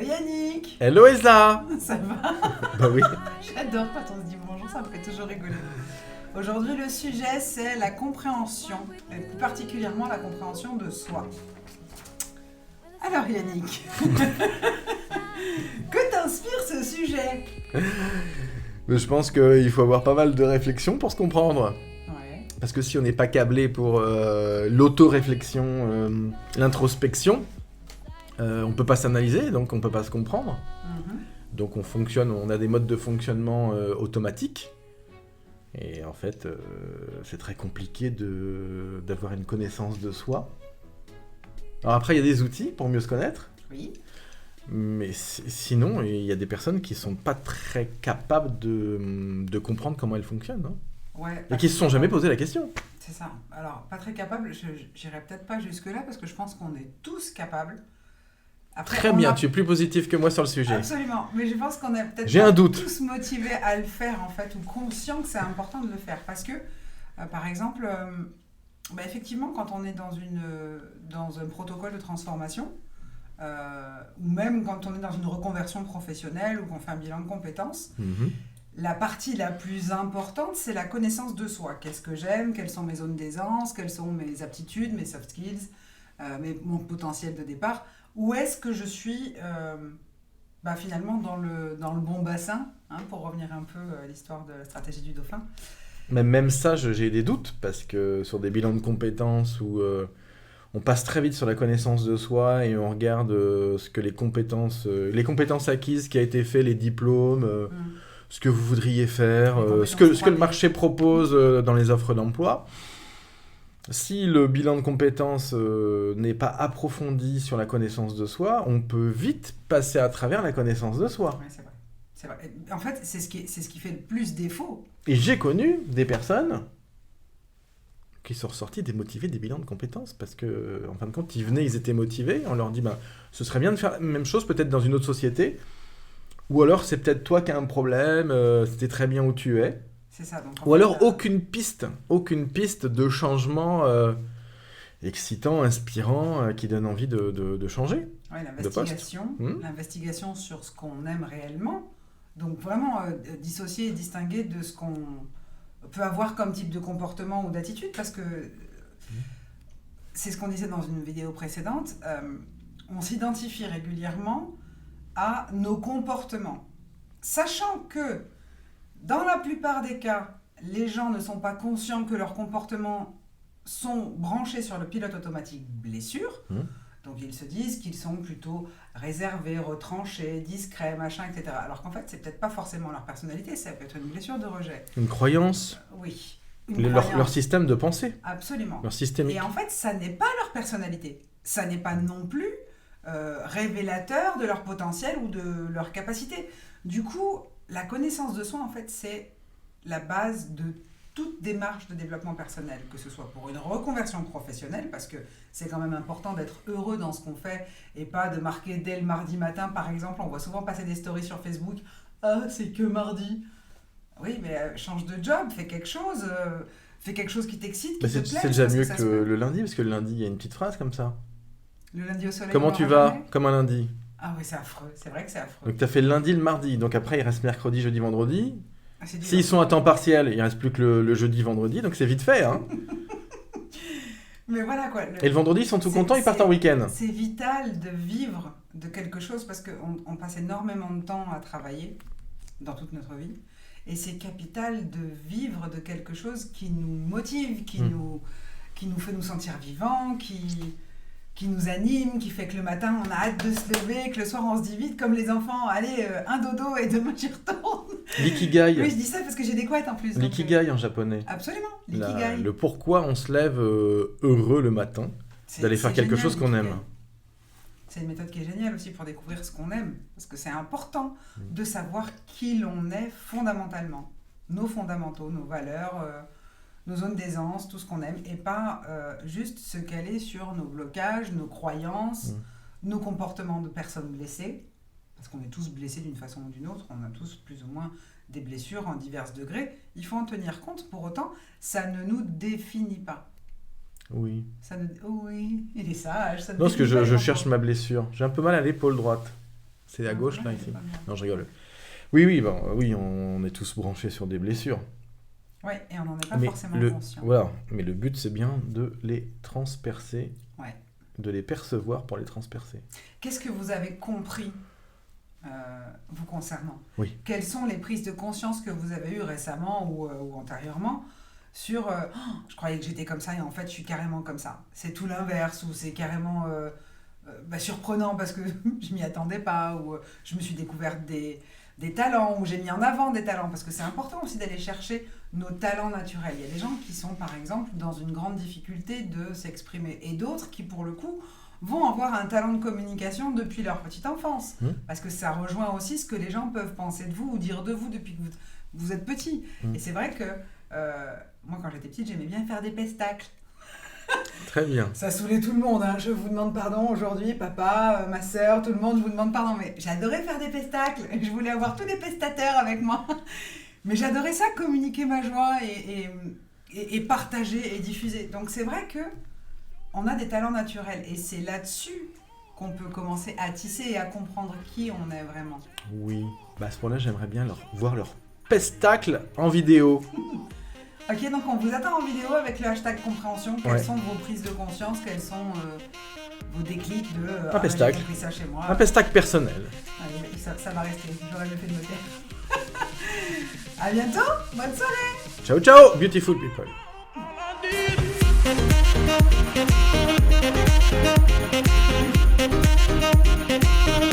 Yannick. Hello Elsa. Ça va? Bah oui. J'adore quand on se dit bonjour, ça me fait toujours rigoler. Aujourd'hui, le sujet, c'est la compréhension, et plus particulièrement la compréhension de soi. Alors Yannick, que t'inspire ce sujet? Mais je pense qu'il faut avoir pas mal de réflexion pour se comprendre. Ouais. Parce que si on n'est pas câblé pour l'auto-réflexion, l'introspection, on peut pas s'analyser, donc on peut pas se comprendre. Donc on a des modes de fonctionnement automatiques. Et en fait, c'est très compliqué d'avoir une connaissance de soi. Alors après, il y a des outils pour mieux se connaître. Oui. Mais sinon, il y a des personnes qui sont pas très capables de comprendre comment elles fonctionnent. Hein. Ouais. Et qui se sont jamais posé la question. C'est ça. Alors, pas très capable, j'irai peut-être pas jusque-là parce que je pense qu'on est tous capables. Après, Très bien, tu es plus positif que moi sur le sujet. Absolument, mais je pense qu'on est peut-être J'ai un doute. tous motivés à le faire en fait, ou conscients que c'est important de le faire. Parce que, par exemple, effectivement, quand on est dans un protocole de transformation, ou même quand on est dans une reconversion professionnelle ou qu'on fait un bilan de compétences, la partie la plus importante, c'est la connaissance de soi. Qu'est-ce que j'aime? Quelles sont mes zones d'aisance? Quelles sont mes aptitudes, mes soft skills, mon potentiel de départ? Où est-ce que je suis finalement dans le bon bassin, hein, pour revenir un peu à l'histoire de la stratégie du dauphin. Mais même ça, j'ai des doutes, parce que sur des bilans de compétences où on passe très vite sur la connaissance de soi et on regarde ce que les compétences acquises, ce qui a été fait, les diplômes, ce que vous voudriez faire, ce que le marché propose dans les offres d'emploi. Si le bilan de compétences n'est pas approfondi sur la connaissance de soi, on peut vite passer à travers la connaissance de soi. Oui, c'est vrai. En fait, c'est ce qui fait le plus défaut. Et j'ai connu des personnes qui sont ressorties démotivées des bilans de compétences, parce que, en fin de compte, ils étaient motivés, on leur dit, ce serait bien de faire la même chose, peut-être dans une autre société, ou alors c'est peut-être toi qui as un problème, c'était très bien où tu es. C'est ça, donc, ou alors aucune piste de changement excitant, inspirant, qui donne envie de changer. Oui, de poste. L'investigation sur ce qu'on aime réellement, donc vraiment dissocier et distinguer de ce qu'on peut avoir comme type de comportement ou d'attitude, parce que c'est ce qu'on disait dans une vidéo précédente, on s'identifie régulièrement à nos comportements, sachant que dans la plupart des cas, les gens ne sont pas conscients que leurs comportements sont branchés sur le pilote automatique blessure. Donc ils se disent qu'ils sont plutôt réservés, retranchés, discrets, machin, etc. Alors qu'en fait, c'est peut-être pas forcément leur personnalité, ça peut être une blessure de rejet. Une croyance. Oui. Leur système de pensée. Absolument. Leur systémique. Et en fait, ça n'est pas leur personnalité. Ça n'est pas non plus révélateur de leur potentiel ou de leur capacité. Du coup, la connaissance de soi, en fait, c'est la base de toute démarche de développement personnel, que ce soit pour une reconversion professionnelle, parce que c'est quand même important d'être heureux dans ce qu'on fait et pas de marquer dès le mardi matin, par exemple. On voit souvent passer des stories sur Facebook. « Ah, c'est que mardi !» Oui, mais change de job, fais quelque chose qui t'excite, qui te plaît. C'est déjà mieux que le lundi, parce que le lundi, il y a une petite phrase comme ça. Le lundi au soleil. Comment tu vas? Comme un lundi. Ah oui, c'est affreux, c'est vrai que c'est affreux. Donc tu as fait le lundi, le mardi, donc après il reste mercredi, jeudi, vendredi. S'ils S'ils sont à temps partiel, il ne reste plus que le jeudi, vendredi, donc c'est vite fait. Hein. Mais voilà quoi. Et le vendredi, ils sont tout contents, ils partent en week-end. C'est vital de vivre de quelque chose, parce qu'on passe énormément de temps à travailler dans toute notre vie. Et c'est capital de vivre de quelque chose qui nous motive, qui nous fait nous sentir vivants, qui nous anime, qui fait que le matin on a hâte de se lever, que le soir on se dit vite comme les enfants, allez, un dodo et demain j'y retourne. L'ikigai. Oui, je dis ça parce que j'ai des couettes en plus. L'ikigai en japonais. Absolument, l'ikigai. Le pourquoi on se lève heureux le matin, d'aller faire quelque chose qu'on aime. C'est une méthode qui est géniale aussi pour découvrir ce qu'on aime, parce que c'est important de savoir qui l'on est fondamentalement, nos fondamentaux, nos valeurs, nos zones d'aisance, tout ce qu'on aime, et pas juste se caler sur nos blocages, nos croyances, nos comportements de personnes blessées, parce qu'on est tous blessés d'une façon ou d'une autre, on a tous plus ou moins des blessures en divers degrés, il faut en tenir compte, pour autant, ça ne nous définit pas. Oui. Oui, il est sage. Non, parce que je cherche ma blessure. J'ai un peu mal à l'épaule droite. C'est à gauche, Ouais, là, c'est ici. pas bien. Non, je rigole. Oui, on est tous branchés sur des blessures. Ouais, et on n'en est pas Mais forcément conscient. voilà. Mais le but, c'est bien de les transpercer, Ouais. de les percevoir pour les transpercer. Qu'est-ce que vous avez compris vous concernant? Oui. Quelles sont les prises de conscience que vous avez eues récemment ou antérieurement sur je croyais que j'étais comme ça et en fait je suis carrément comme ça. C'est tout l'inverse ou c'est carrément surprenant parce que je m'y attendais pas ou je me suis découverte des talents ou j'ai mis en avant des talents parce que c'est important aussi d'aller chercher nos talents naturels. Il y a des gens qui sont par exemple dans une grande difficulté de s'exprimer et d'autres qui pour le coup vont avoir un talent de communication depuis leur petite enfance. Parce que ça rejoint aussi ce que les gens peuvent penser de vous ou dire de vous depuis que vous êtes petit. Et c'est vrai que moi, quand j'étais petite, j'aimais bien faire des pestacles. Très bien. Ça saoulait tout le monde. Hein. Je vous demande pardon aujourd'hui, papa, ma sœur, tout le monde, je vous demande pardon. Mais j'adorais faire des pestacles. Je voulais avoir tous les pestateurs avec moi. Mais j'adorais ça, communiquer ma joie et partager et diffuser. Donc c'est vrai que on a des talents naturels et c'est là-dessus qu'on peut commencer à tisser et à comprendre qui on est vraiment. Oui. À ce point-là, j'aimerais bien voir leur pestacle en vidéo. Ok, donc on vous attend en vidéo avec le hashtag compréhension. Quelles sont vos prises de conscience? Quels sont vos déclics de un pestacle. J'ai compris ça chez moi. Un pestacle personnel. Allez, ça va rester. J'aurais mieux fait de me taire. À bientôt. Bonne soirée. Ciao, ciao, beautiful people. Thank you.